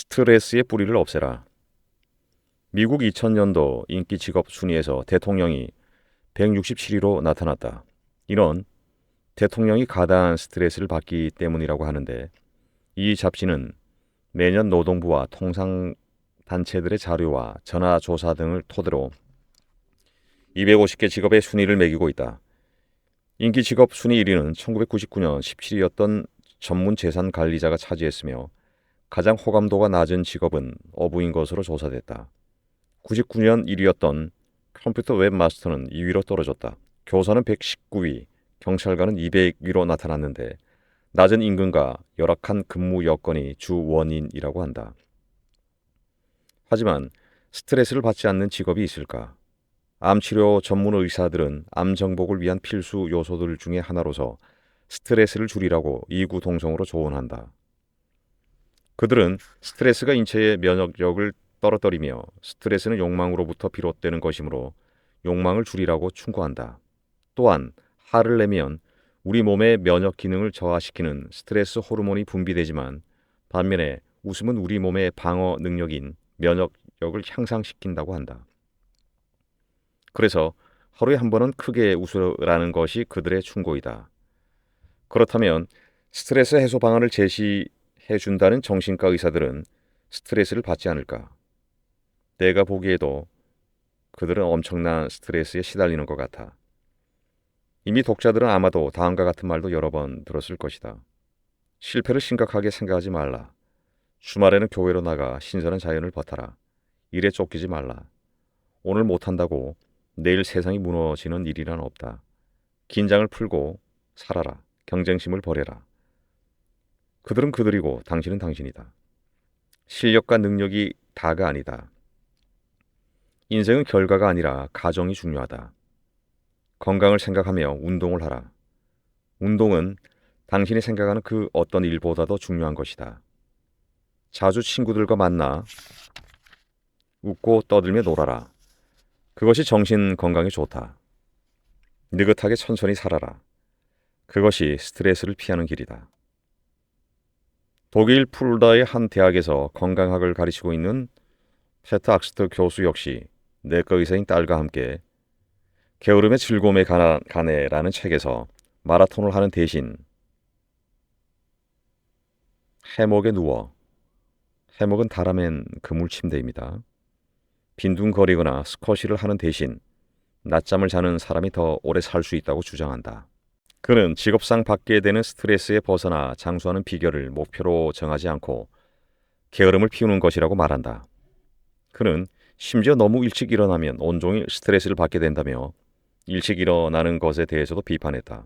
스트레스의 뿌리를 없애라. 미국 2000년도 인기 직업 순위에서 대통령이 167위로 나타났다. 이런 대통령이 가다한 스트레스를 받기 때문이라고 하는데, 이 잡지는 매년 노동부와 통상단체들의 자료와 전화조사 등을 토대로 250개 직업의 순위를 매기고 있다. 인기 직업 순위 1위는 1999년 17위였던 전문재산 관리자가 차지했으며, 가장 호감도가 낮은 직업은 어부인 것으로 조사됐다. 99년 1위였던 컴퓨터 웹마스터는 2위로 떨어졌다. 교사는 119위, 경찰관은 200위로 나타났는데, 낮은 임금과 열악한 근무 여건이 주 원인이라고 한다. 하지만 스트레스를 받지 않는 직업이 있을까? 암치료 전문 의사들은 암 정복을 위한 필수 요소들 중에 하나로서 스트레스를 줄이라고 이구동성으로 조언한다. 그들은 스트레스가 인체의 면역력을 떨어뜨리며, 스트레스는 욕망으로부터 비롯되는 것이므로 욕망을 줄이라고 충고한다. 또한 화를 내면 우리 몸의 면역 기능을 저하시키는 스트레스 호르몬이 분비되지만, 반면에 웃음은 우리 몸의 방어 능력인 면역력을 향상시킨다고 한다. 그래서 하루에 한 번은 크게 웃으라는 것이 그들의 충고이다. 그렇다면 스트레스 해소 방안을 제시해 준다는 정신과 의사들은 스트레스를 받지 않을까? 내가 보기에도 그들은 엄청난 스트레스에 시달리는 것 같아. 이미 독자들은 아마도 다음과 같은 말도 여러 번 들었을 것이다. 실패를 심각하게 생각하지 말라. 주말에는 교회로 나가 신선한 자연을 버타라. 일에 쫓기지 말라. 오늘 못한다고 내일 세상이 무너지는 일이란 없다. 긴장을 풀고 살아라. 경쟁심을 버려라. 그들은 그들이고 당신은 당신이다. 실력과 능력이 다가 아니다. 인생은 결과가 아니라 과정이 중요하다. 건강을 생각하며 운동을 하라. 운동은 당신이 생각하는 그 어떤 일보다도 중요한 것이다. 자주 친구들과 만나 웃고 떠들며 놀아라. 그것이 정신 건강에 좋다. 느긋하게 천천히 살아라. 그것이 스트레스를 피하는 길이다. 독일 풀다의 한 대학에서 건강학을 가르치고 있는 페트 악스트 교수 역시 내과 의사인 딸과 함께 게으름의 즐거움에 관해라는 책에서 마라톤을 하는 대신 해먹에 누워, 해먹은 다라멘 그물 침대입니다. 빈둥거리거나 스쿼시를 하는 대신 낮잠을 자는 사람이 더 오래 살 수 있다고 주장한다. 그는 직업상 받게 되는 스트레스에 벗어나 장수하는 비결을 목표로 정하지 않고 게으름을 피우는 것이라고 말한다. 그는 심지어 너무 일찍 일어나면 온종일 스트레스를 받게 된다며 일찍 일어나는 것에 대해서도 비판했다.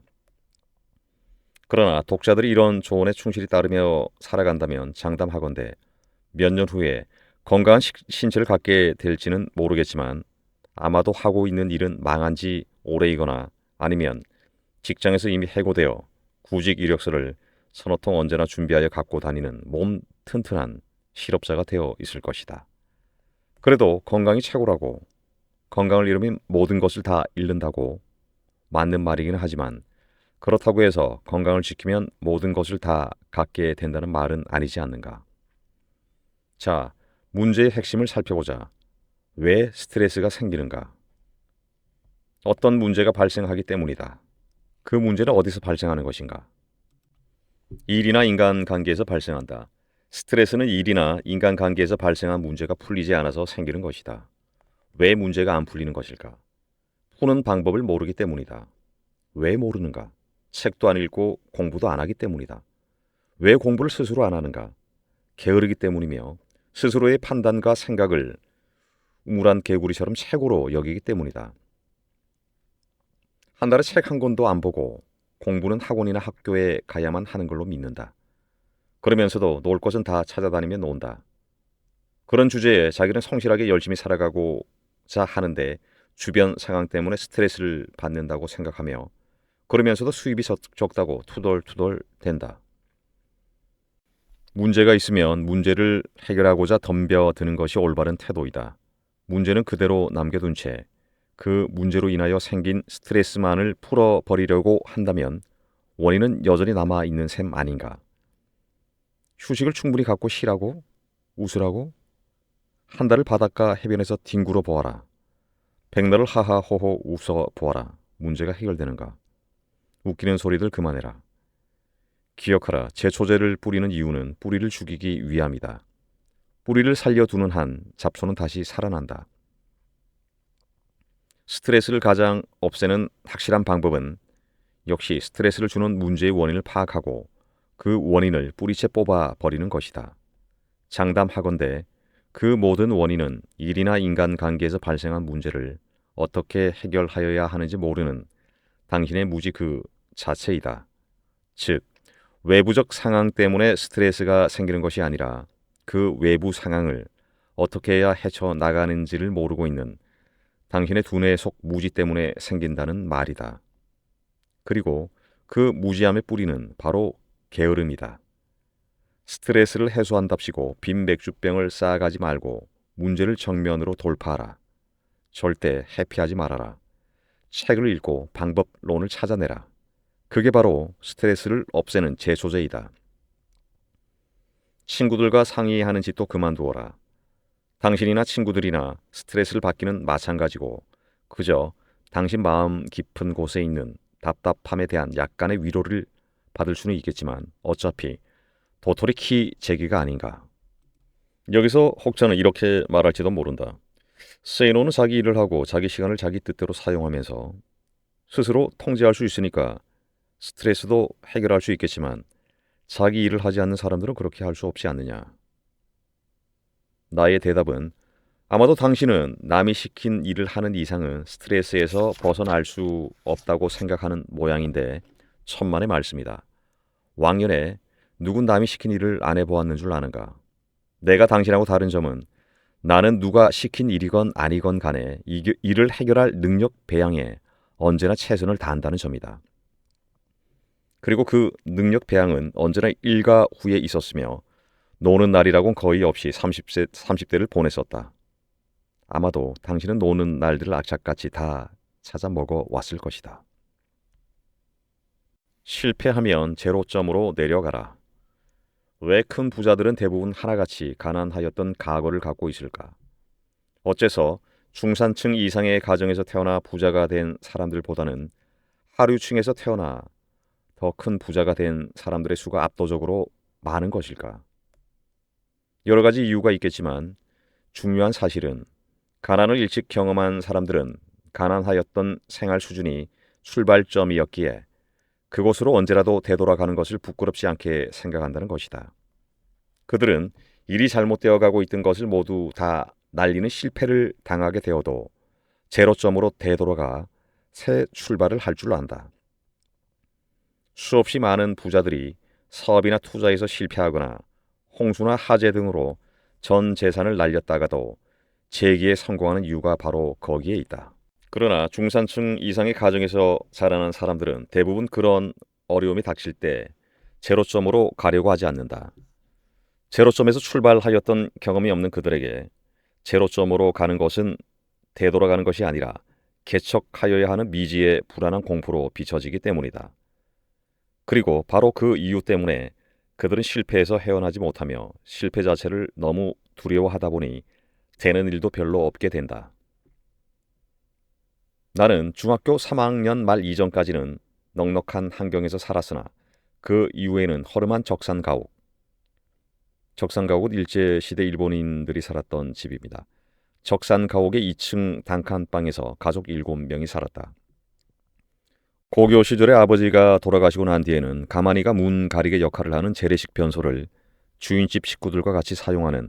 그러나 독자들이 이런 조언에 충실히 따르며 살아간다면 장담하건대 몇 년 후에 건강한 신체를 갖게 될지는 모르겠지만, 아마도 하고 있는 일은 망한 지 오래이거나 아니면 직장에서 이미 해고되어 구직 이력서를 서너 통 언제나 준비하여 갖고 다니는 몸 튼튼한 실업자가 되어 있을 것이다. 그래도 건강이 최고라고, 건강을 잃으면 모든 것을 다 잃는다고 맞는 말이기는 하지만, 그렇다고 해서 건강을 지키면 모든 것을 다 갖게 된다는 말은 아니지 않는가. 자, 문제의 핵심을 살펴보자. 왜 스트레스가 생기는가? 어떤 문제가 발생하기 때문이다. 그 문제는 어디서 발생하는 것인가? 일이나 인간관계에서 발생한다. 스트레스는 일이나 인간관계에서 발생한 문제가 풀리지 않아서 생기는 것이다. 왜 문제가 안 풀리는 것일까? 푸는 방법을 모르기 때문이다. 왜 모르는가? 책도 안 읽고 공부도 안 하기 때문이다. 왜 공부를 스스로 안 하는가? 게으르기 때문이며, 스스로의 판단과 생각을 우물한 개구리처럼 최고로 여기기 때문이다. 한 달에 책 한 권도 안 보고 공부는 학원이나 학교에 가야만 하는 걸로 믿는다. 그러면서도 놀 것은 다 찾아다니며 논다. 그런 주제에 자기는 성실하게 열심히 살아가고자 하는데 주변 상황 때문에 스트레스를 받는다고 생각하며, 그러면서도 수입이 적다고 투덜투덜 된다. 문제가 있으면 문제를 해결하고자 덤벼드는 것이 올바른 태도이다. 문제는 그대로 남겨둔 채 그 문제로 인하여 생긴 스트레스만을 풀어버리려고 한다면 원인은 여전히 남아있는 셈 아닌가. 휴식을 충분히 갖고 쉬라고? 웃으라고? 한 달을 바닷가 해변에서 뒹굴어 보아라. 백날을 하하호호 웃어 보아라. 문제가 해결되는가? 웃기는 소리들 그만해라. 기억하라. 제초제를 뿌리는 이유는 뿌리를 죽이기 위함이다. 뿌리를 살려두는 한 잡초는 다시 살아난다. 스트레스를 가장 없애는 확실한 방법은 역시 스트레스를 주는 문제의 원인을 파악하고 그 원인을 뿌리채 뽑아 버리는 것이다. 장담하건대 그 모든 원인은 일이나 인간관계에서 발생한 문제를 어떻게 해결하여야 하는지 모르는 당신의 무지 그 자체이다. 즉, 외부적 상황 때문에 스트레스가 생기는 것이 아니라 그 외부 상황을 어떻게 해야 헤쳐나가는지를 모르고 있는 당신의 두뇌 속 무지 때문에 생긴다는 말이다. 그리고 그 무지함의 뿌리는 바로 게으름이다. 스트레스를 해소한답시고 빈 맥주병을 쌓아가지 말고 문제를 정면으로 돌파하라. 절대 회피하지 말아라. 책을 읽고 방법론을 찾아내라. 그게 바로 스트레스를 없애는 제소제이다. 친구들과 상의하는 짓도 그만두어라. 당신이나 친구들이나 스트레스를 받기는 마찬가지고 그저 당신 마음 깊은 곳에 있는 답답함에 대한 약간의 위로를 받을 수는 있겠지만 어차피 도토리 키 제기가 아닌가. 여기서 혹자는 이렇게 말할지도 모른다. 세이노는 자기 일을 하고 자기 시간을 자기 뜻대로 사용하면서 스스로 통제할 수 있으니까 스트레스도 해결할 수 있겠지만 자기 일을 하지 않는 사람들은 그렇게 할 수 없지 않느냐. 나의 대답은 아마도 당신은 남이 시킨 일을 하는 이상은 스트레스에서 벗어날 수 없다고 생각하는 모양인데 천만의 말씀이다. 왕년에 누군 남이 시킨 일을 안 해보았는 줄 아는가? 내가 당신하고 다른 점은 나는 누가 시킨 일이건 아니건 간에 이를 해결할 능력 배양에 언제나 최선을 다한다는 점이다. 그리고 그 능력 배양은 언제나 일과 후에 있었으며 노는 날이라고는 거의 없이 30대를 보냈었다. 아마도 당신은 노는 날들을 악착같이 다 찾아 먹어 왔을 것이다. 실패하면 제로점으로 내려가라. 왜 큰 부자들은 대부분 하나같이 가난하였던 과거를 갖고 있을까? 어째서 중산층 이상의 가정에서 태어나 부자가 된 사람들보다는 하류층에서 태어나 더 큰 부자가 된 사람들의 수가 압도적으로 많은 것일까? 여러 가지 이유가 있겠지만 중요한 사실은 가난을 일찍 경험한 사람들은 가난하였던 생활 수준이 출발점이었기에 그곳으로 언제라도 되돌아가는 것을 부끄럽지 않게 생각한다는 것이다. 그들은 일이 잘못되어 가고 있던 것을 모두 다 날리는 실패를 당하게 되어도 제로점으로 되돌아가 새 출발을 할 줄 안다. 수없이 많은 부자들이 사업이나 투자에서 실패하거나 홍수나 화재 등으로 전 재산을 날렸다가도 재기에 성공하는 이유가 바로 거기에 있다. 그러나 중산층 이상의 가정에서 자라난 사람들은 대부분 그런 어려움이 닥칠 때 제로점으로 가려고 하지 않는다. 제로점에서 출발하였던 경험이 없는 그들에게 제로점으로 가는 것은 되돌아가는 것이 아니라 개척하여야 하는 미지의 불안한 공포로 비춰지기 때문이다. 그리고 바로 그 이유 때문에 그들은 실패에서 헤어나지 못하며 실패 자체를 너무 두려워하다 보니 되는 일도 별로 없게 된다. 나는 중학교 3학년 말 이전까지는 넉넉한 환경에서 살았으나 그 이후에는 허름한 적산가옥. 적산가옥은 일제시대 일본인들이 살았던 집입니다. 적산가옥의 2층 단칸방에서 가족 7명이 살았다. 고교 시절에 아버지가 돌아가시고 난 뒤에는 가만히가 문 가리개 역할을 하는 재래식 변소를 주인집 식구들과 같이 사용하는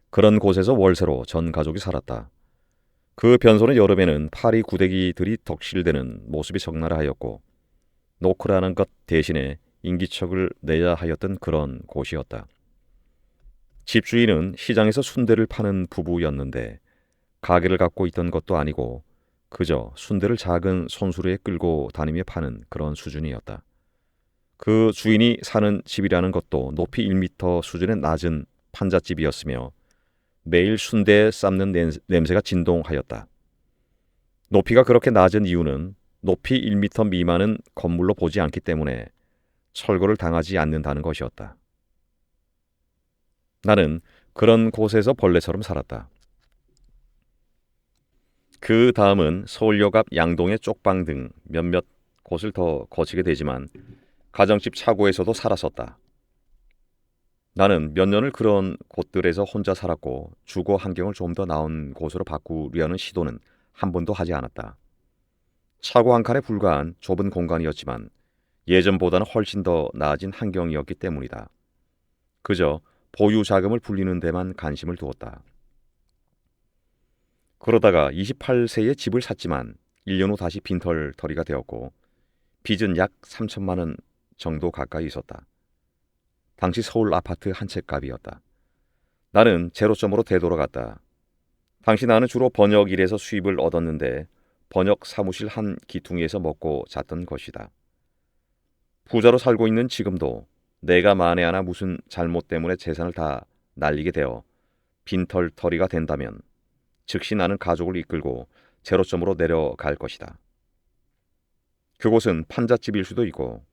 그런 곳에서 월세로 전 가족이 살았다. 그 변소는 여름에는 파리 구데기들이 덕실대는 모습이 적나라 하였고 노크라는 것 대신에 인기척을 내야 하였던 그런 곳이었다. 집주인은 시장에서 순대를 파는 부부였는데 가게를 갖고 있던 것도 아니고 그저 순대를 작은 손수레에 끌고 다니며 파는 그런 수준이었다. 그 주인이 사는 집이라는 것도 높이 1m 수준의 낮은 판잣집이었으며 매일 순대 삶는 냄새가 진동하였다. 높이가 그렇게 낮은 이유는 높이 1m 미만은 건물로 보지 않기 때문에 철거를 당하지 않는다는 것이었다. 나는 그런 곳에서 벌레처럼 살았다. 그 다음은 서울역 앞 양동의 쪽방 등 몇몇 곳을 더 거치게 되지만 가정집 차고에서도 살았었다. 나는 몇 년을 그런 곳들에서 혼자 살았고 주거 환경을 좀 더 나은 곳으로 바꾸려는 시도는 한 번도 하지 않았다. 차고 한 칸에 불과한 좁은 공간이었지만 예전보다는 훨씬 더 나아진 환경이었기 때문이다. 그저 보유 자금을 불리는 데만 관심을 두었다. 그러다가 28세에 집을 샀지만 1년 후 다시 빈털터리가 되었고 빚은 약 3천만 원 정도 가까이 있었다. 당시 서울 아파트 한 채 값이었다. 나는 제로점으로 되돌아갔다. 당시 나는 주로 번역 일에서 수입을 얻었는데 번역 사무실 한 기퉁이에서 먹고 잤던 것이다. 부자로 살고 있는 지금도 내가 만에 하나 무슨 잘못 때문에 재산을 다 날리게 되어 빈털터리가 된다면 즉시 나는 가족을 이끌고 제로점으로 내려갈 것이다. 그곳은 판잣집일 수도 있고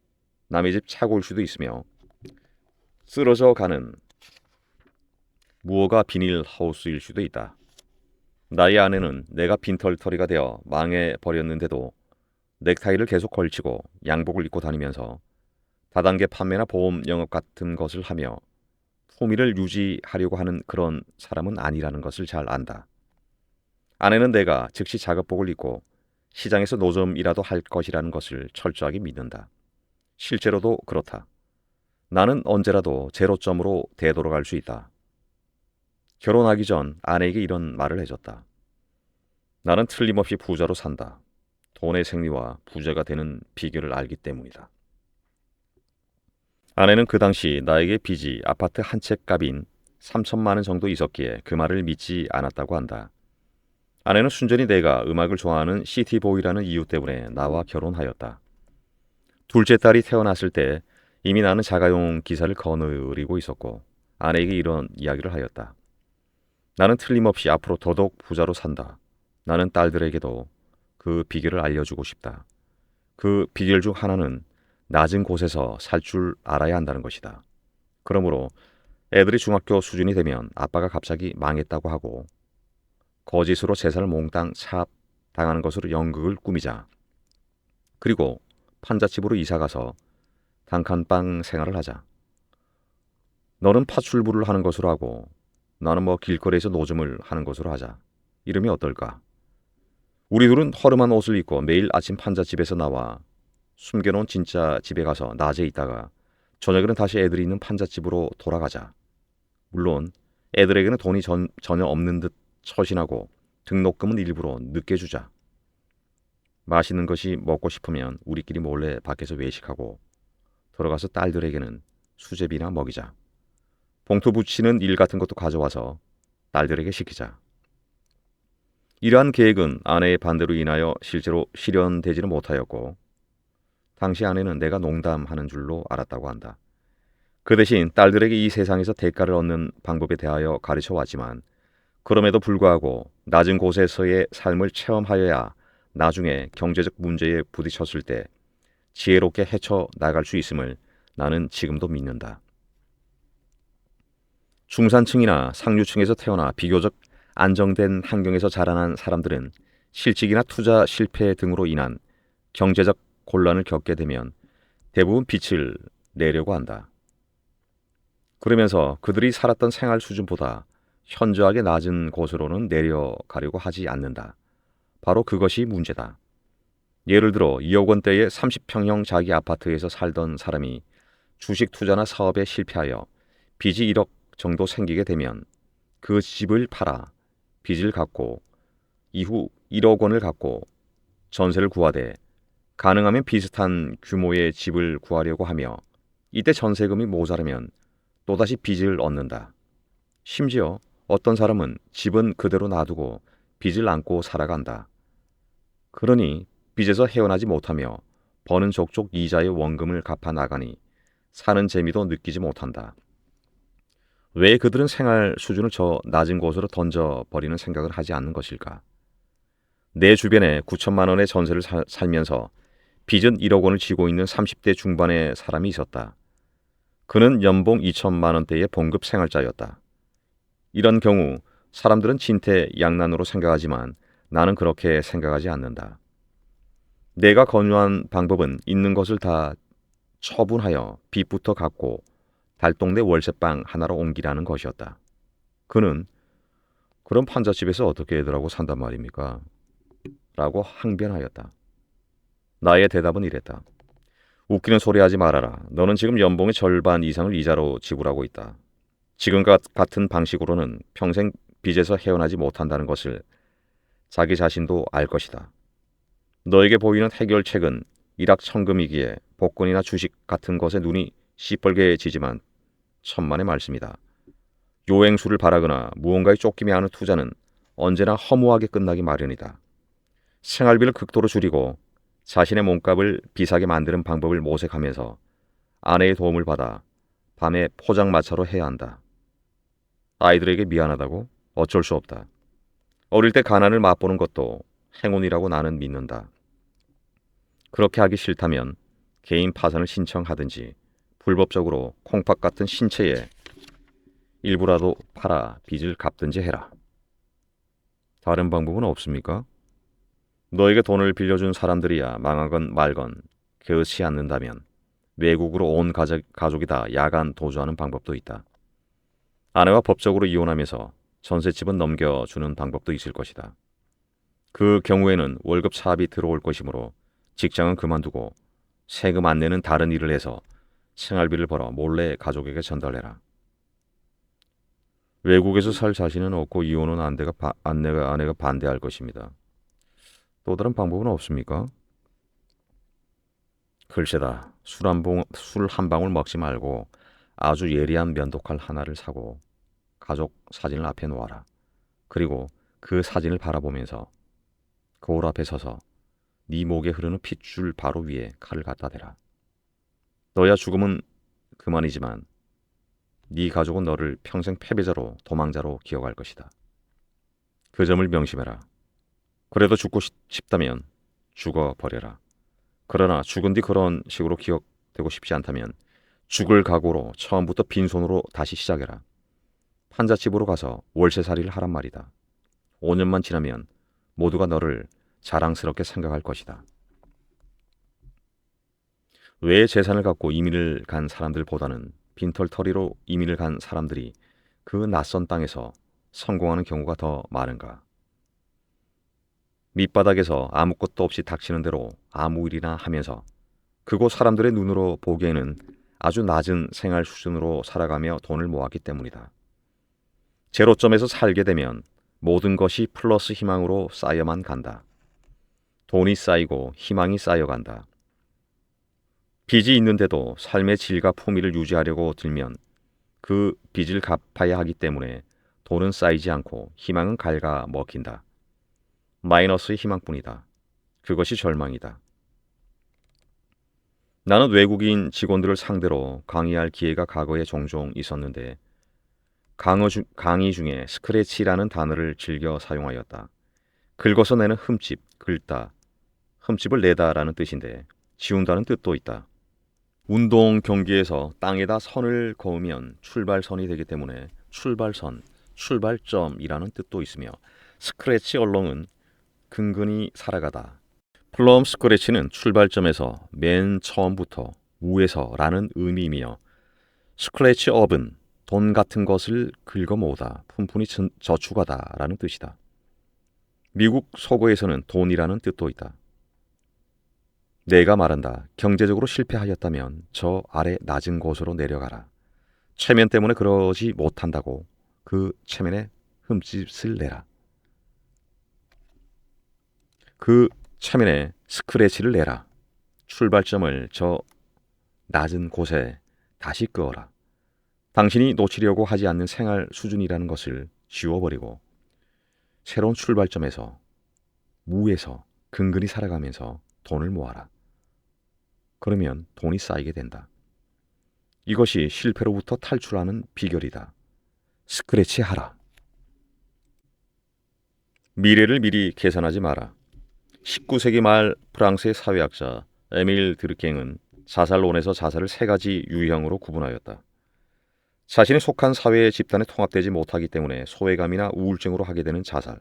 남의 집 차고일 수도 있으며 쓰러져 가는 무허가 비닐하우스일 수도 있다. 나의 아내는 내가 빈털터리가 되어 망해버렸는데도 넥타이를 계속 걸치고 양복을 입고 다니면서 다단계 판매나 보험 영업 같은 것을 하며 품위를 유지하려고 하는 그런 사람은 아니라는 것을 잘 안다. 아내는 내가 즉시 작업복을 입고 시장에서 노점이라도 할 것이라는 것을 철저하게 믿는다. 실제로도 그렇다. 나는 언제라도 제로점으로 되돌아갈 수 있다. 결혼하기 전 아내에게 이런 말을 해줬다. 나는 틀림없이 부자로 산다. 돈의 생리와 부자가 되는 비결을 알기 때문이다. 아내는 그 당시 나에게 빚이 아파트 한 채 값인 3천만 원 정도 있었기에 그 말을 믿지 않았다고 한다. 아내는 순전히 내가 음악을 좋아하는 시티보이라는 이유 때문에 나와 결혼하였다. 둘째 딸이 태어났을 때 이미 나는 자가용 기사를 거느리고 있었고 아내에게 이런 이야기를 하였다. 나는 틀림없이 앞으로 더더욱 부자로 산다. 나는 딸들에게도 그 비결을 알려주고 싶다. 그 비결 중 하나는 낮은 곳에서 살 줄 알아야 한다는 것이다. 그러므로 애들이 중학교 수준이 되면 아빠가 갑자기 망했다고 하고 거짓으로 재산을 몽땅 차압당하는 것으로 연극을 꾸미자. 그리고 판잣집으로 이사가서 단칸방 생활을 하자. 너는 파출부를 하는 것으로 하고 나는 길거리에서 노점을 하는 것으로 하자. 이름이 어떨까? 우리 둘은 허름한 옷을 입고 매일 아침 판잣집에서 나와 숨겨놓은 진짜 집에 가서 낮에 있다가 저녁에는 다시 애들이 있는 판잣집으로 돌아가자. 물론 애들에게는 돈이 전혀 없는 듯 처신하고 등록금은 일부러 늦게 주자. 맛있는 것이 먹고 싶으면 우리끼리 몰래 밖에서 외식하고 들어가서 딸들에게는 수제비나 먹이자. 봉투 붙이는 일 같은 것도 가져와서 딸들에게 시키자. 이러한 계획은 아내의 반대로 인하여 실제로 실현되지는 못하였고 당시 아내는 내가 농담하는 줄로 알았다고 한다. 그 대신 딸들에게 이 세상에서 대가를 얻는 방법에 대하여 가르쳐 왔지만 그럼에도 불구하고 낮은 곳에서의 삶을 체험하여야 나중에 경제적 문제에 부딪혔을 때 지혜롭게 헤쳐나갈 수 있음을 나는 지금도 믿는다. 중산층이나 상류층에서 태어나 비교적 안정된 환경에서 자라난 사람들은 실직이나 투자 실패 등으로 인한 경제적 곤란을 겪게 되면 대부분 빚을 내려고 한다. 그러면서 그들이 살았던 생활 수준보다 현저하게 낮은 곳으로는 내려가려고 하지 않는다. 바로 그것이 문제다. 예를 들어 2억 원대의 30평형 자기 아파트에서 살던 사람이 주식 투자나 사업에 실패하여 빚이 1억 정도 생기게 되면 그 집을 팔아 빚을 갚고 이후 1억 원을 갖고 전세를 구하되 가능하면 비슷한 규모의 집을 구하려고 하며 이때 전세금이 모자라면 또다시 빚을 얻는다. 심지어 어떤 사람은 집은 그대로 놔두고 빚을 안고 살아간다. 그러니 빚에서 헤어나지 못하며 버는 족족 이자의 원금을 갚아 나가니 사는 재미도 느끼지 못한다. 왜 그들은 생활 수준을 저 낮은 곳으로 던져버리는 생각을 하지 않는 것일까? 내 주변에 9천만 원의 전세를 살면서 빚은 1억 원을 지고 있는 30대 중반의 사람이 있었다. 그는 연봉 2천만 원대의 봉급 생활자였다. 이런 경우 사람들은 진퇴양난으로 생각하지만 나는 그렇게 생각하지 않는다. 내가 권유한 방법은 있는 것을 다 처분하여 빚부터 갚고 달동네 월세방 하나로 옮기라는 것이었다. 그는 그런 판잣집에서 어떻게 애들하고 산단 말입니까? 라고 항변하였다. 나의 대답은 이랬다. 웃기는 소리 하지 말아라. 너는 지금 연봉의 절반 이상을 이자로 지불하고 있다. 지금과 같은 방식으로는 평생 빚에서 헤어나지 못한다는 것을 자기 자신도 알 것이다. 너에게 보이는 해결책은 일확천금이기에 복권이나 주식 같은 것에 눈이 시뻘개지지만 천만의 말씀이다. 요행수를 바라거나 무언가에 쫓기며 하는 투자는 언제나 허무하게 끝나기 마련이다. 생활비를 극도로 줄이고 자신의 몸값을 비싸게 만드는 방법을 모색하면서 아내의 도움을 받아 밤에 포장마차로 해야 한다. 아이들에게 미안하다고? 어쩔 수 없다. 어릴 때 가난을 맛보는 것도 행운이라고 나는 믿는다. 그렇게 하기 싫다면 개인 파산을 신청하든지 불법적으로 콩팥 같은 신체의 일부라도 팔아 빚을 갚든지 해라. 다른 방법은 없습니까? 너에게 돈을 빌려준 사람들이야 망하건 말건 그렇지 않는다면 외국으로 온 가족이 다 야간 도주하는 방법도 있다. 아내와 법적으로 이혼하면서 전셋집은 넘겨주는 방법도 있을 것이다. 그 경우에는 월급 차압이 들어올 것이므로 직장은 그만두고 세금 안 내는 다른 일을 해서 생활비를 벌어 몰래 가족에게 전달해라. 외국에서 살 자신은 없고 이혼은 아내가 반대할 것입니다. 또 다른 방법은 없습니까? 글쎄다. 술 한 방울 먹지 말고 아주 예리한 면도칼 하나를 사고 가족 사진을 앞에 놓아라. 그리고 그 사진을 바라보면서 거울 앞에 서서 네 목에 흐르는 핏줄 바로 위에 칼을 갖다 대라. 너야 죽음은 그만이지만 네 가족은 너를 평생 패배자로 도망자로 기억할 것이다. 그 점을 명심해라. 그래도 죽고 싶다면 죽어버려라. 그러나 죽은 뒤 그런 식으로 기억되고 싶지 않다면 죽을 각오로 처음부터 빈손으로 다시 시작해라. 판잣집으로 가서 월세살이를 하란 말이다. 5년만 지나면 모두가 너를 자랑스럽게 생각할 것이다. 외의 재산을 갖고 이민을 간 사람들보다는 빈털터리로 이민을 간 사람들이 그 낯선 땅에서 성공하는 경우가 더 많은가? 밑바닥에서 아무것도 없이 닥치는 대로 아무 일이나 하면서 그곳 사람들의 눈으로 보기에는 아주 낮은 생활 수준으로 살아가며 돈을 모았기 때문이다. 제로점에서 살게 되면 모든 것이 플러스 희망으로 쌓여만 간다. 돈이 쌓이고 희망이 쌓여간다. 빚이 있는데도 삶의 질과 품위를 유지하려고 들면 그 빚을 갚아야 하기 때문에 돈은 쌓이지 않고 희망은 갉아먹힌다. 마이너스의 희망뿐이다. 그것이 절망이다. 나는 외국인 직원들을 상대로 강의할 기회가 과거에 종종 있었는데 강의 중에 스크래치라는 단어를 즐겨 사용하였다. 긁어서 내는 흠집, 긁다, 흠집을 내다라는 뜻인데 지운다는 뜻도 있다. 운동 경기에서 땅에다 선을 그으면 출발선이 되기 때문에 출발선, 출발점이라는 뜻도 있으며 스크래치 얼렁은 근근히 살아가다. 플럼 스크래치는 출발점에서 맨 처음부터 위에서라는 의미이며 스크래치 업은 돈 같은 것을 긁어 모으다, 푼푼히 저축하다라는 뜻이다. 미국 서구에서는 돈이라는 뜻도 있다. 내가 말한다. 경제적으로 실패하였다면 저 아래 낮은 곳으로 내려가라. 체면 때문에 그러지 못한다고 그 체면에 흠집을 내라. 그 체면에 스크래치를 내라. 출발점을 저 낮은 곳에 다시 끄어라. 당신이 놓치려고 하지 않는 생활 수준이라는 것을 지워버리고 새로운 출발점에서 무에서 근근히 살아가면서 돈을 모아라. 그러면 돈이 쌓이게 된다. 이것이 실패로부터 탈출하는 비결이다. 스크래치 하라. 미래를 미리 계산하지 마라. 19세기 말 프랑스의 사회학자 에밀 드르갱은 자살론에서 자살을 세 가지 유형으로 구분하였다. 자신이 속한 사회의 집단에 통합되지 못하기 때문에 소외감이나 우울증으로 하게 되는 자살,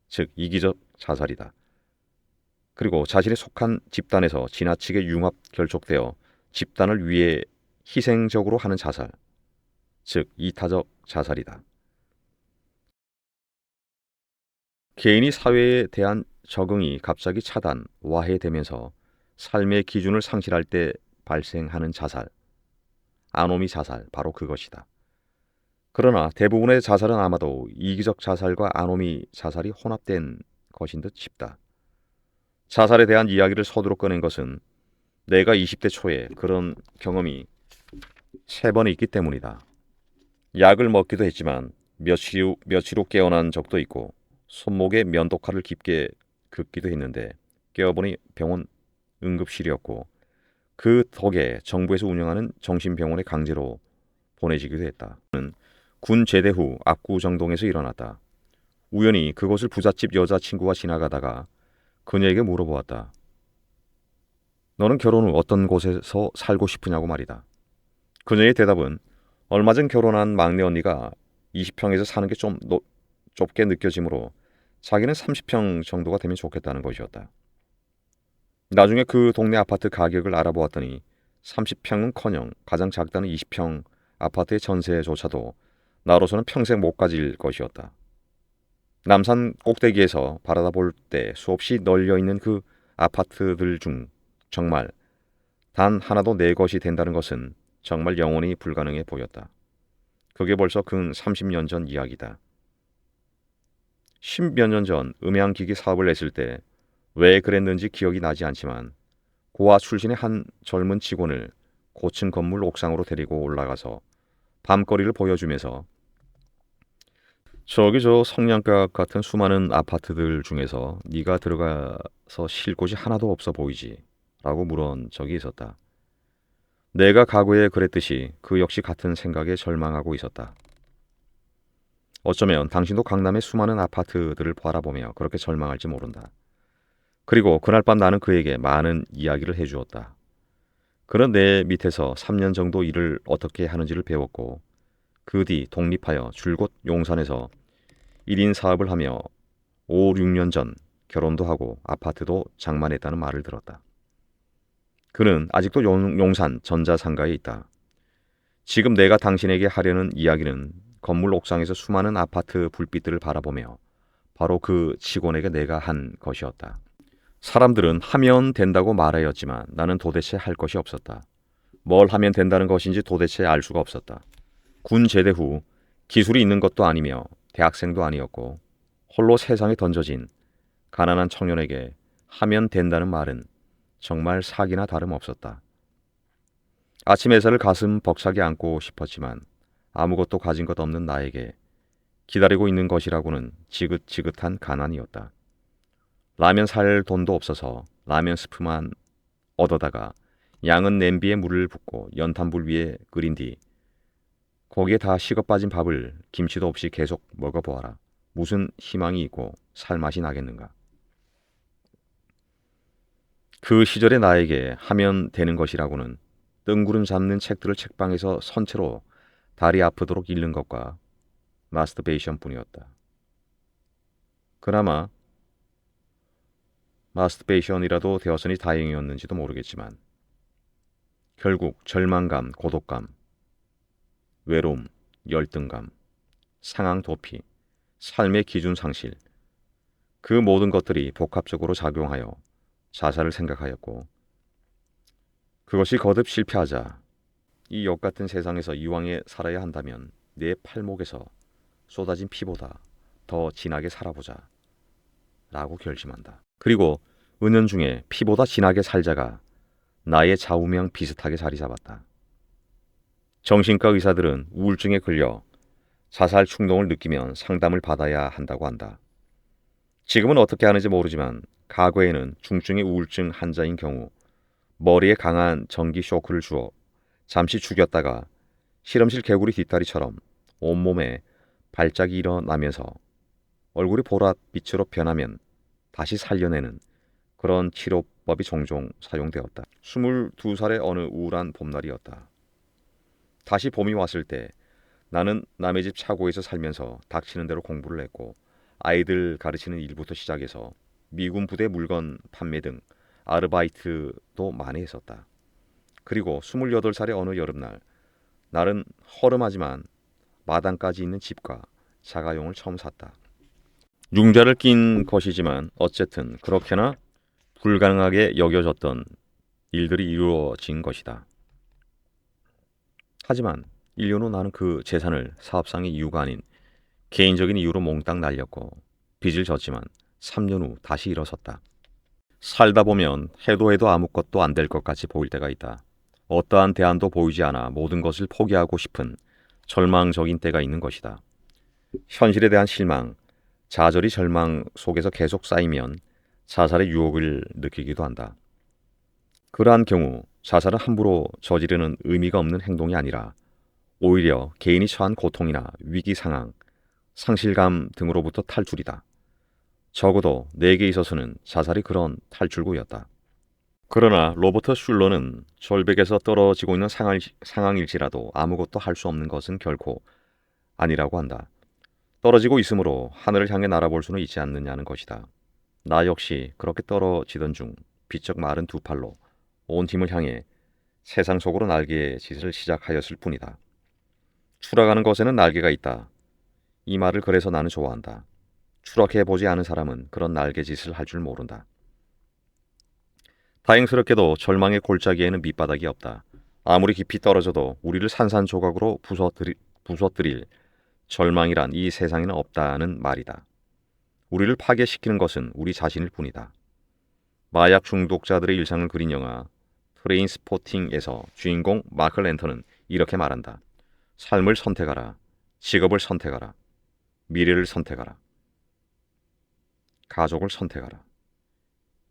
즉 이기적 자살이다. 그리고 자신이 속한 집단에서 지나치게 융합 결속되어 집단을 위해 희생적으로 하는 자살, 즉 이타적 자살이다. 개인이 사회에 대한 적응이 갑자기 차단, 와해되면서 삶의 기준을 상실할 때 발생하는 자살, 아노미 자살, 바로 그것이다. 그러나 대부분의 자살은 아마도 이기적 자살과 아노미 자살이 혼합된 것인 듯 싶다. 자살에 대한 이야기를 서두로 꺼낸 것은 내가 20대 초에 그런 경험이 3번 있기 때문이다. 약을 먹기도 했지만 며칠 후 깨어난 적도 있고 손목에 면도칼을 깊게 긋기도 했는데 깨어보니 병원 응급실이었고 그 덕에 정부에서 운영하는 정신병원에 강제로 보내지기도 했다. 군 제대 후 압구정동에서 일어났다. 우연히 그곳을 부잣집 여자친구가 지나가다가 그녀에게 물어보았다. 너는 결혼 후 어떤 곳에서 살고 싶으냐고 말이다. 그녀의 대답은 얼마 전 결혼한 막내 언니가 20평에서 사는 게 좀 좁게 느껴지므로 자기는 30평 정도가 되면 좋겠다는 것이었다. 나중에 그 동네 아파트 가격을 알아보았더니 30평은커녕 가장 작다는 20평 아파트의 전세조차도 나로서는 평생 못 가질 것이었다. 남산 꼭대기에서 바라다 볼 때 수없이 널려있는 그 아파트들 중 정말 단 하나도 내 것이 된다는 것은 정말 영원히 불가능해 보였다. 그게 벌써 근 30년 전 이야기다. 10몇 년 전 음향기기 사업을 했을 때 왜 그랬는지 기억이 나지 않지만 고아 출신의 한 젊은 직원을 고층 건물 옥상으로 데리고 올라가서 밤거리를 보여주면서 저기 저 성냥갑 같은 수많은 아파트들 중에서 네가 들어가서 쉴 곳이 하나도 없어 보이지? 라고 물은 적이 있었다. 내가 과거에 그랬듯이 그 역시 같은 생각에 절망하고 있었다. 어쩌면 당신도 강남의 수많은 아파트들을 바라보며 그렇게 절망할지 모른다. 그리고 그날 밤 나는 그에게 많은 이야기를 해주었다. 그는 내 밑에서 3년 정도 일을 어떻게 하는지를 배웠고 그 뒤 독립하여 줄곧 용산에서 1인 사업을 하며 5, 6년 전 결혼도 하고 아파트도 장만했다는 말을 들었다. 그는 아직도 용산 전자상가에 있다. 지금 내가 당신에게 하려는 이야기는 건물 옥상에서 수많은 아파트 불빛들을 바라보며 바로 그 직원에게 내가 한 것이었다. 사람들은 하면 된다고 말하였지만 나는 도대체 할 것이 없었다. 뭘 하면 된다는 것인지 도대체 알 수가 없었다. 군 제대 후 기술이 있는 것도 아니며 대학생도 아니었고 홀로 세상에 던져진 가난한 청년에게 하면 된다는 말은 정말 사기나 다름없었다. 아침 햇살을 가슴 벅차게 안고 싶었지만 아무것도 가진 것 없는 나에게 기다리고 있는 것이라고는 지긋지긋한 가난이었다. 라면 살 돈도 없어서 라면 스프만 얻어다가 양은 냄비에 물을 붓고 연탄불 위에 끓인 뒤 거기에 다 식어 빠진 밥을 김치도 없이 계속 먹어보아라. 무슨 희망이 있고 살맛이 나겠는가. 그 시절의 나에게 하면 되는 것이라고는 뜬구름 잡는 책들을 책방에서 선체로 다리 아프도록 읽는 것과 마스터베이션 뿐이었다. 그나마 마스터베이션이라도 되었으니 다행이었는지도 모르겠지만 결국 절망감, 고독감, 외로움, 열등감, 상황 도피, 삶의 기준 상실 그 모든 것들이 복합적으로 작용하여 자살을 생각하였고 그것이 거듭 실패하자 이 역 같은 세상에서 이왕에 살아야 한다면 내 팔목에서 쏟아진 피보다 더 진하게 살아보자 라고 결심한다. 그리고 은연중에 피보다 진하게 살자가 나의 좌우명 비슷하게 자리 잡았다. 정신과 의사들은 우울증에 걸려 자살 충동을 느끼면 상담을 받아야 한다고 한다. 지금은 어떻게 하는지 모르지만 과거에는 중증의 우울증 환자인 경우 머리에 강한 전기 쇼크를 주어 잠시 죽였다가 실험실 개구리 뒷다리처럼 온몸에 발작이 일어나면서 얼굴이 보랏빛으로 변하면 다시 살려내는 그런 치료법이 종종 사용되었다. 22살의 어느 우울한 봄날이었다. 다시 봄이 왔을 때 나는 남의 집 차고에서 살면서 닥치는 대로 공부를 했고 아이들 가르치는 일부터 시작해서 미군 부대 물건 판매 등 아르바이트도 많이 했었다. 그리고 28살의 어느 여름날 나는 허름하지만 마당까지 있는 집과 자가용을 처음 샀다. 융자를 낀 것이지만 어쨌든 그렇게나 불가능하게 여겨졌던 일들이 이루어진 것이다. 하지만 1년 후 나는 그 재산을 사업상의 이유가 아닌 개인적인 이유로 몽땅 날렸고 빚을 졌지만 3년 후 다시 일어섰다. 살다 보면 해도 해도 아무것도 안 될 것 같이 보일 때가 있다. 어떠한 대안도 보이지 않아 모든 것을 포기하고 싶은 절망적인 때가 있는 것이다. 현실에 대한 실망, 좌절이 절망 속에서 계속 쌓이면 자살의 유혹을 느끼기도 한다. 그러한 경우 자살은 함부로 저지르는 의미가 없는 행동이 아니라 오히려 개인이 처한 고통이나 위기 상황, 상실감 등으로부터 탈출이다. 적어도 내게 있어서는 자살이 그런 탈출구였다. 그러나 로버트 슐러는 절벽에서 떨어지고 있는 상황일지라도 아무것도 할 수 없는 것은 결코 아니라고 한다. 떨어지고 있으므로 하늘을 향해 날아볼 수는 있지 않느냐는 것이다. 나 역시 그렇게 떨어지던 중 비쩍 마른 두 팔로 온 힘을 향해 세상 속으로 날개짓을 시작하였을 뿐이다. 추락하는 것에는 날개가 있다. 이 말을 그래서 나는 좋아한다. 추락해보지 않은 사람은 그런 날개짓을 할 줄 모른다. 다행스럽게도 절망의 골짜기에는 밑바닥이 없다. 아무리 깊이 떨어져도 우리를 산산조각으로 부서뜨릴 절망이란 이 세상에는 없다는 말이다. 우리를 파괴시키는 것은 우리 자신일 뿐이다. 마약 중독자들의 일상을 그린 영화 트레인스포팅에서 주인공 마크 랜턴은 이렇게 말한다. 삶을 선택하라. 직업을 선택하라. 미래를 선택하라. 가족을 선택하라.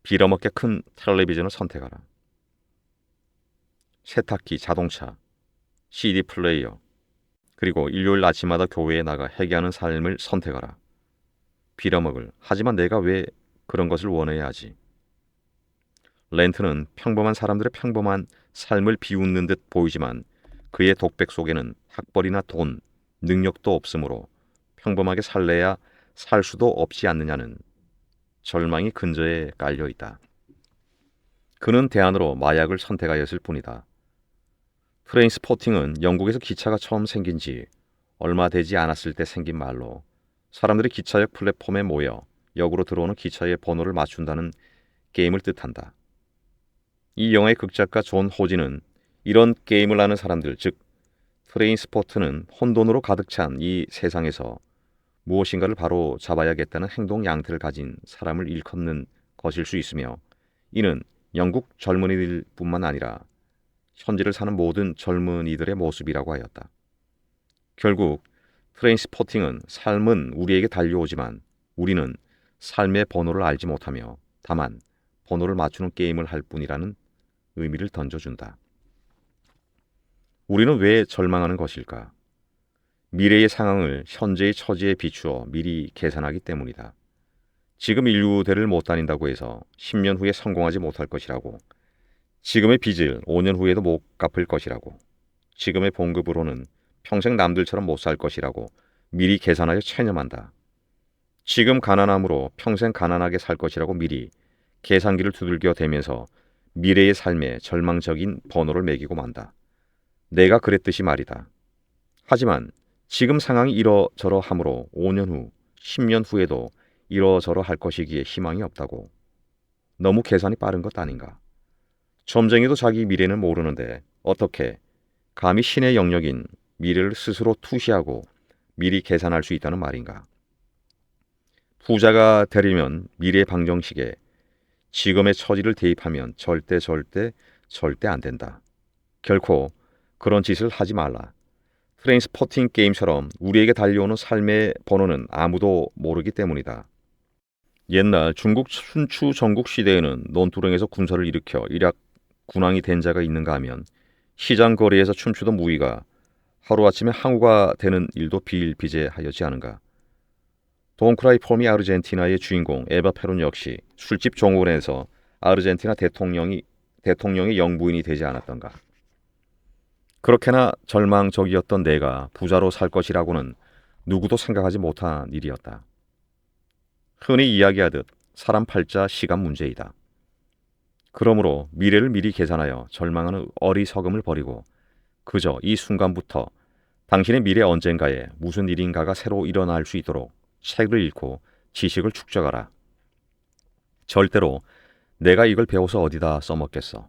빌어먹게 큰 텔레비전을 선택하라. 세탁기, 자동차, CD 플레이어, 그리고 일요일 아침마다 교회에 나가 회개하는 삶을 선택하라. 빌어먹을. 하지만 내가 왜 그런 것을 원해야 하지? 렌트는 평범한 사람들의 평범한 삶을 비웃는 듯 보이지만 그의 독백 속에는 학벌이나 돈, 능력도 없으므로 평범하게 살래야 살 수도 없지 않느냐는 절망이 근저에 깔려 있다. 그는 대안으로 마약을 선택하였을 뿐이다. 트레인스포팅은 영국에서 기차가 처음 생긴 지 얼마 되지 않았을 때 생긴 말로 사람들이 기차역 플랫폼에 모여 역으로 들어오는 기차의 번호를 맞춘다는 게임을 뜻한다. 이 영화의 극작가 존 호지는 이런 게임을 하는 사람들, 즉 트레인스포트는 혼돈으로 가득 찬 이 세상에서 무엇인가를 바로 잡아야겠다는 행동 양태를 가진 사람을 일컫는 것일 수 있으며 이는 영국 젊은이들뿐만 아니라 현지를 사는 모든 젊은이들의 모습이라고 하였다. 결국 트레인스포팅은 삶은 우리에게 달려오지만 우리는 삶의 번호를 알지 못하며 다만 번호를 맞추는 게임을 할 뿐이라는 의미를 던져준다. 우리는 왜 절망하는 것일까? 미래의 상황을 현재의 처지에 비추어 미리 계산하기 때문이다. 지금 인류대를 못 다닌다고 해서 10년 후에 성공하지 못할 것이라고, 지금의 빚을 5년 후에도 못 갚을 것이라고, 지금의 봉급으로는 평생 남들처럼 못 살 것이라고 미리 계산하여 체념한다. 지금 가난함으로 평생 가난하게 살 것이라고 미리 계산기를 두들겨 대면서 미래의 삶에 절망적인 번호를 매기고 만다. 내가 그랬듯이 말이다. 하지만 지금 상황이 이러저러 하므로 5년 후, 10년 후에도 이러저러 할 것이기에 희망이 없다고. 너무 계산이 빠른 것 아닌가? 점쟁이도 자기 미래는 모르는데 어떻게 감히 신의 영역인 미래를 스스로 투시하고 미리 계산할 수 있다는 말인가? 부자가 되려면 미래 방정식에 지금의 처지를 대입하면 절대 안 된다. 결코 그런 짓을 하지 말라. 트레인스포팅 게임처럼 우리에게 달려오는 삶의 번호는 아무도 모르기 때문이다. 옛날 중국 순추 전국 시대에는 논두렁에서 군사를 일으켜 일약 군왕이 된 자가 있는가 하면 시장 거리에서 춤추던 무희가 하루아침에 항우가 되는 일도 비일비재하였지 않은가. 돈크라이 폼이 아르헨티나의 주인공 에바 페론 역시 술집 종업원에서 아르헨티나 대통령의 영부인이 되지 않았던가. 그렇게나 절망적이었던 내가 부자로 살 것이라고는 누구도 생각하지 못한 일이었다. 흔히 이야기하듯 사람 팔자 시간 문제이다. 그러므로 미래를 미리 계산하여 절망하는 어리석음을 버리고 그저 이 순간부터 당신의 미래 언젠가에 무슨 일인가가 새로 일어날 수 있도록 책을 읽고 지식을 축적하라. 절대로 내가 이걸 배워서 어디다 써먹겠어.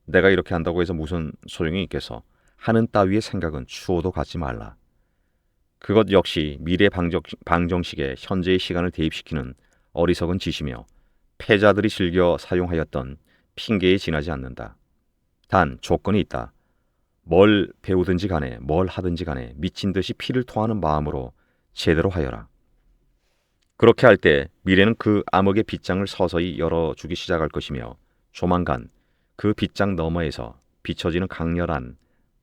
내가 이렇게 한다고 해서 무슨 소용이 있겠어. 하는 따위의 생각은 추호도 갖지 말라. 그것 역시 미래 방정식에 현재의 시간을 대입시키는 어리석은 짓이며 패자들이 즐겨 사용하였던 핑계에 지나지 않는다. 단 조건이 있다. 뭘 배우든지 간에 뭘 하든지 간에 미친 듯이 피를 토하는 마음으로 제대로 하여라. 그렇게 할 때 미래는 그 암흑의 빗장을 서서히 열어주기 시작할 것이며 조만간 그 빗장 너머에서 비춰지는 강렬한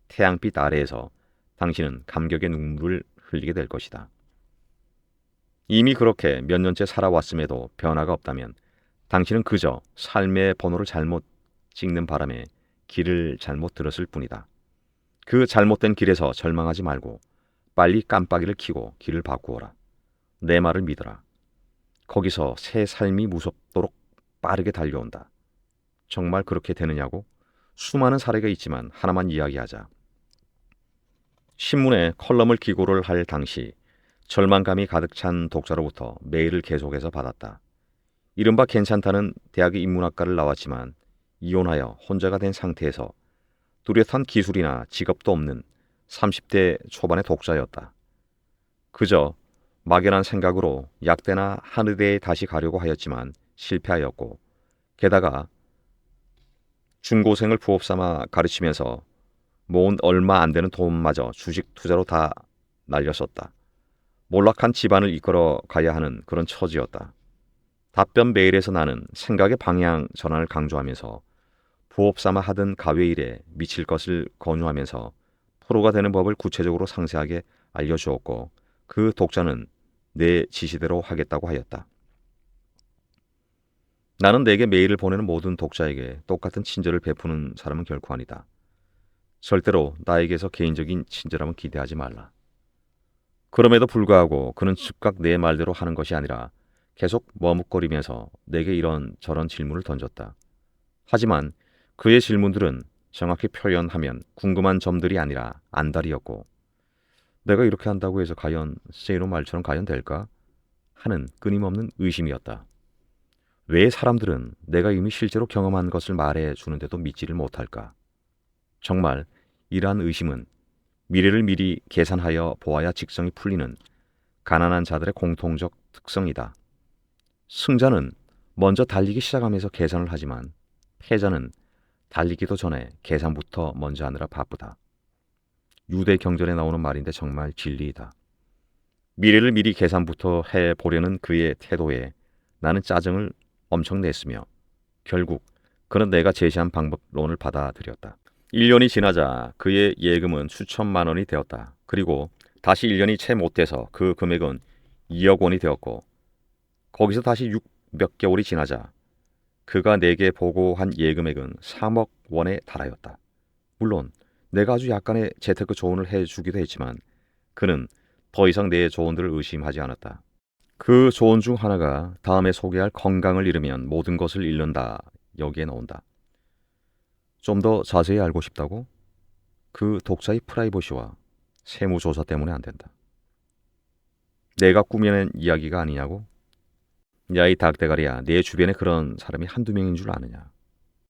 태양빛 아래에서 당신은 감격의 눈물을 흘리게 될 것이다. 이미 그렇게 몇 년째 살아왔음에도 변화가 없다면 당신은 그저 삶의 번호를 잘못 찍는 바람에 길을 잘못 들었을 뿐이다. 그 잘못된 길에서 절망하지 말고 빨리 깜빡이를 켜고 길을 바꾸어라. 내 말을 믿어라. 거기서 새 삶이 무섭도록 빠르게 달려온다. 정말 그렇게 되느냐고? 수많은 사례가 있지만 하나만 이야기하자. 신문에 컬럼을 기고를 할 당시 절망감이 가득 찬 독자로부터 메일을 계속해서 받았다. 이른바 괜찮다는 대학의 인문학과를 나왔지만 이혼하여 혼자가 된 상태에서 뚜렷한 기술이나 직업도 없는 30대 초반의 독자였다. 그저 막연한 생각으로 약대나 한의대에 다시 가려고 하였지만 실패하였고 게다가 중고생을 부업 삼아 가르치면서 모은 얼마 안 되는 돈마저 주식 투자로 다 날렸었다. 몰락한 집안을 이끌어 가야 하는 그런 처지였다. 답변 메일에서 나는 생각의 방향 전환을 강조하면서 부업 삼아 하던 가외 일에 미칠 것을 권유하면서 프로가 되는 법을 구체적으로 상세하게 알려주었고 그 독자는 내 지시대로 하겠다고 하였다. 나는 내게 메일을 보내는 모든 독자에게 똑같은 친절을 베푸는 사람은 결코 아니다. 절대로 나에게서 개인적인 친절함은 기대하지 말라. 그럼에도 불구하고 그는 즉각 내 말대로 하는 것이 아니라 계속 머뭇거리면서 내게 이런 저런 질문을 던졌다. 하지만 그의 질문들은 정확히 표현하면 궁금한 점들이 아니라 안달이었고 내가 이렇게 한다고 해서 과연 세이로 말처럼 과연 될까? 하는 끊임없는 의심이었다. 왜 사람들은 내가 이미 실제로 경험한 것을 말해 주는데도 믿지를 못할까? 정말 이러한 의심은 미래를 미리 계산하여 보아야 직성이 풀리는 가난한 자들의 공통적 특성이다. 승자는 먼저 달리기 시작하면서 계산을 하지만 패자는 달리기도 전에 계산부터 먼저 하느라 바쁘다. 유대 경전에 나오는 말인데 정말 진리이다. 미래를 미리 계산부터 해보려는 그의 태도에 나는 짜증을 엄청 냈으며 결국 그는 내가 제시한 방법론을 받아들였다. 1년이 지나자 그의 예금은 수천만 원이 되었다. 그리고 다시 1년이 채 못 돼서 그 금액은 2억 원이 되었고 거기서 다시 6몇 개월이 지나자 그가 내게 보고한 예금액은 3억 원에 달하였다. 물론 내가 아주 약간의 재테크 조언을 해주기도 했지만 그는 더 이상 내 조언들을 의심하지 않았다. 그 조언 중 하나가 다음에 소개할 건강을 잃으면 모든 것을 잃는다. 여기에 나온다. 좀 더 자세히 알고 싶다고? 그 독자의 프라이버시와 세무조사 때문에 안 된다. 내가 꾸며낸 이야기가 아니냐고? 야, 이 닭대가리야, 내 주변에 그런 사람이 한두 명인 줄 아느냐?